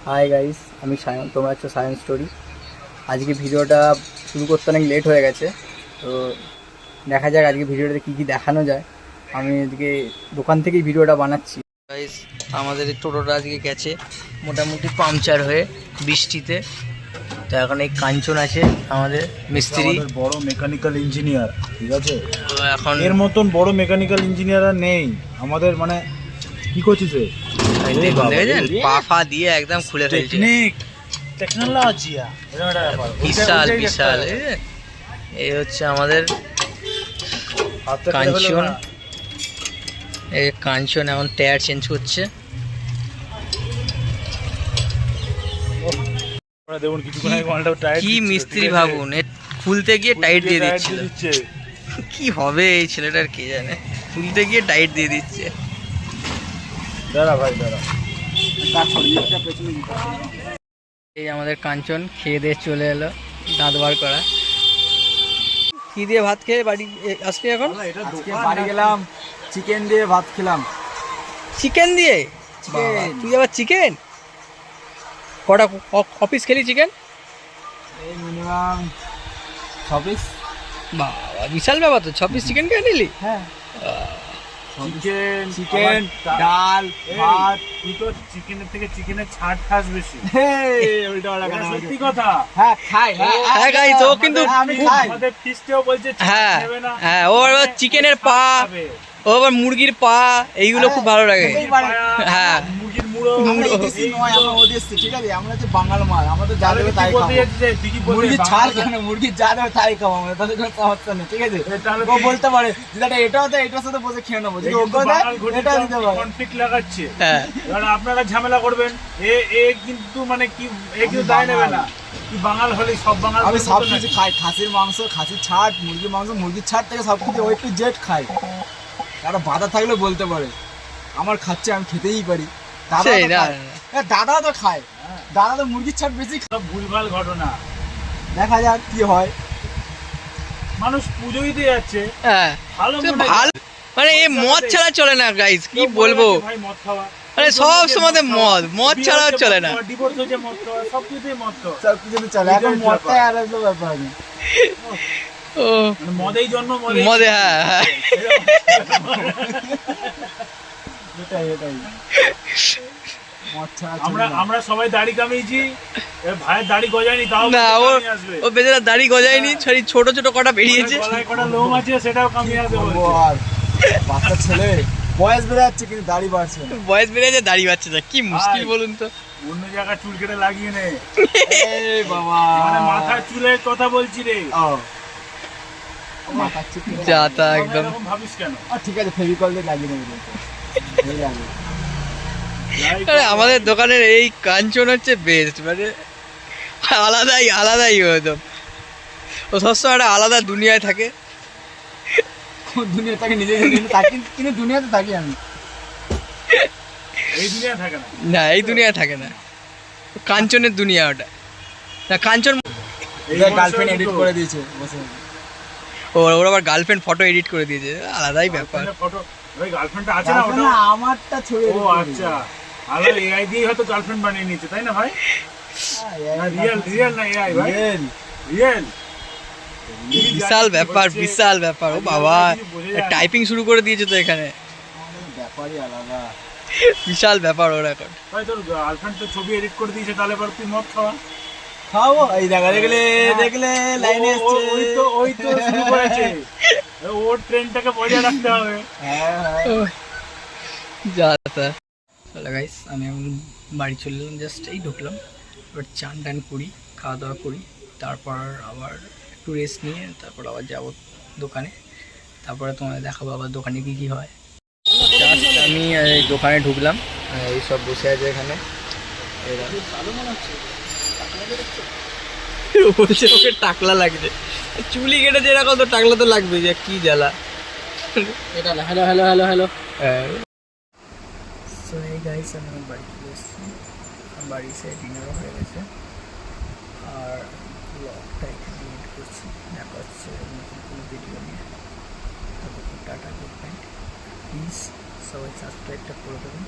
Hi guys, আমি সায়ন, তোমরা হচ্ছে সায়ন স্টোরি। আজকে ভিডিওটা শুরু করতে অনেক লেট হয়ে গেছে, তো দেখা যাক আজকে ভিডিওটাতে কী কী দেখানো যায়। আমি আজকে দোকান থেকেই ভিডিওটা বানাচ্ছি। গাইস, আমাদের এই টোটোটা আজকে গেছে মোটামুটি পাংচার হয়ে বৃষ্টিতে। তো এখন এই কাঞ্চন আছে আমাদের মিস্ত্রি, বড় মেকানিক্যাল ইঞ্জিনিয়ার, ঠিক আছে। এখন এর মতন বড় মেকানিক্যাল ইঞ্জিনিয়ার আর নেই আমাদের। মানে কি করছিস রে? দেখেছেন পাফা দিয়ে একদম খুলে ফেলছে। টেকনোলজি বিশাল বিশাল। এই হচ্ছে আমাদের কাঞ্চন। এই কাঞ্চন এখন টায়ার চেঞ্জ করছে। কি মিস্ত্রি ভাবুন, খুলতে গিয়ে টাইট দিয়ে দিচ্ছিল। কি হবে এই ছেলেটার কে জানে, খুলতে গিয়ে টাইট দিয়ে দিচ্ছে। এই আমাদের কাঞ্চন খেয়ে দিয়ে চলে এলো, দাঁত বার করা। কি দিয়ে ভাত খেয়ে বাড়ি আসলি এখন? বাড়ি গেলাম, চিকেন দিয়ে ভাত খেলাম। চিকেন দিয়ে? তুই আবার চিকেন? কটা অফিস খেলি চিকেন? এই মিনিমাম 6 পিস। বাবা, বিশাল ব্যাপার তো, 6 পিস চিকেন খেয়ে নিলি? হ্যাঁ, চিকেন, ডাল, ভাত। তুই তো চিকেনের থেকে চিকেনের ছাড় খাস বেশি। সত্যি কথা। হ্যাঁ খাই, হ্যাঁ গাইস, ও কিন্তু আমাদের ফিস্টেও বলছে হ্যাঁ নেবে না। হ্যাঁ, ও আবার চিকেনের পা, ও আবার মুরগির পা, এইগুলো খুব ভালো লাগে। হ্যাঁ, মুরগির মুড়ো। ঠিক আছে, আমরা হচ্ছে বাঙাল মাল, আমাদের যা দেবে তাই খাবো। মুরগির ছাড় কেন, মুরগির যা দেবে তাই খাবো আমরা, তাদের কোনো সমস্যা নেই। ঠিক আছে, ও বলতে পারে যেটা এটাও দেয়, এটার সাথে বসে খেয়ে নেবো, যদি ওকে দেয় এটা দিতে পারে। কনফ্লিক্ট লাগাচ্ছে। হ্যাঁ, এবার আপনারা ঝামেলা করবেন, এ কিন্তু মানে কি, এ কিন্তু দায় নেবে না। কি বাঙাল হলে সব বাঙাল? আমি সব কিছু খাই, খাসির মাংস, খাসির ছাড়, মুরগির মাংস, মুরগির ছাড় থেকে সব কিছু ওই টু জেড খাই। কারো বাধা থাকলে বলতে পারে, আমার খাচ্ছে, আমি খেতেই পারি। দাদা তো খায়, দাদা তো মুরগির ছাড় বেশি খায়। সব ভুলভাল ঘটনা। দেখা যাক কি হয়। মানুষ পুজো দিতে যাচ্ছে, হ্যাঁ ভালো ভালো, মানে এই মদ ছাড়া চলে না গাইস, কি বলবো। ভাই মদ খাওয়া, মানে সব সময় মদ ছাড়া চলে না। ডিভোর্স হয়েছে মদ খাওয়া, সব কিছুতেই মদ খাওয়া। সব কিছুতে চলে, এখন মদটাই আর একটা ব্যাপার নেই। ও মানে মদেই জন্ম, মদে। হ্যাঁ হ্যাঁ, এটাই মদ ছাড়া আমরা সবাই দাড়ি কামিয়েছি, ভাইয়ের দাড়ি গজায়নি, তাও না, ও বেচারা দাড়ি গজায়নি, ছোট ছোট কটা বেরিয়েছে, গলায় কটা লোম আছে, সেটাও কামিয়ে আসবে। আর বাচ্চা ছেলে বয়স বেড়ে যাচ্ছে কিন্তু দাড়ি বাড়ছে না। বয়স বেড়ে যাচ্ছে, দাড়ি বাড়ছে না, কি মুশকিল বলুন তো। অন্য জায়গায় চুল কেটে লাগিয়ে নে। এই বাবা, মানে মাথার চুলের কথা বলছি রে। যা তা একদম। এরকম ভাবিস কেন? ঠিক আছে, ফেভিকল দিয়ে লাগিয়ে নেবে। আরে আমাদের দোকানের এই কাঞ্চন হচ্ছে বেস্ট, মানে আলাদাই একদম। ও সবসময় একটা আলাদা দুনিয়ায় থাকে। দুনিয়া থাকে, নিজের কিন্তু দুনিয়াতে থাকি আমি। এই দুনিয়া থাকে না। না, এই দুনিয়া থাকে না, কাঞ্চনের দুনিয়া ওটা। না, কাঞ্চন গার্লফ্রেন্ড এডিট করে দিয়েছে বসে। ওর আবার গার্লফ্রেন্ড ফটো এডিট করে দিয়েছে, আলাদাই ব্যাপার। ফটো, ওই গার্লফ্রেন্ডটা আছে না, ওটা আমারটা ছবি। ও আচ্ছা, আলো এআই দিয়ে হয়তো গার্লফ্রেন্ড বানিয়ে নিয়েছে, তাই না ভাই? রিয়েল না এআই ভাই? রিয়েল। বিশাল ব্যাপার। ও বাবা, টাইপিং শুরু করে দিয়েছে তো এখানে, ব্যাপারই আলাদা। বিশাল ব্যাপার ওর এখন। ভাই তোর গার্লফ্রেন্ড তো ছবি এডিট করে দিয়েছে, তাহলে এবার তুই মদ খাওয়াবো। এই দেখা দেখলে লাইনে আসছে। ওই তো শুরু করেছে, ওর ট্রেনটাকে বজায় রাখতে হবে। যা তা। চলো গাইস, আমি এখন বাড়ি চলে এলাম, জাস্ট এই ঢুকলাম। এবার চান টান করি, খাওয়া দাওয়া করি, তারপর আবার একটু রেস্ট নিয়ে তারপর আবার যাবো দোকানে। তারপরে তোমাদের দেখাবো আবার দোকানে কী হয়। জাস্ট আমি এই দোকানে ঢুকলাম, এই সব বসে আছে এখানে। বলছে ওকে টাকলা লাগছে, চুলি কেটেছে এরকম, তো টাকলা তো লাগবে, যে কি জ্বালা। এটা হ্যালো। সো এই গাইস, আমি বাড়ি চলে এসেছি, বাড়ি সে ডিনারও হয়ে গেছে, আর ব্লগটা এখানে এডিট করছি। দেখা হচ্ছে নতুন কোনো ভিডিও নিয়ে। Tata, good night. প্লিজ সবাই সাবস্ক্রাইবটা করে দেবেন।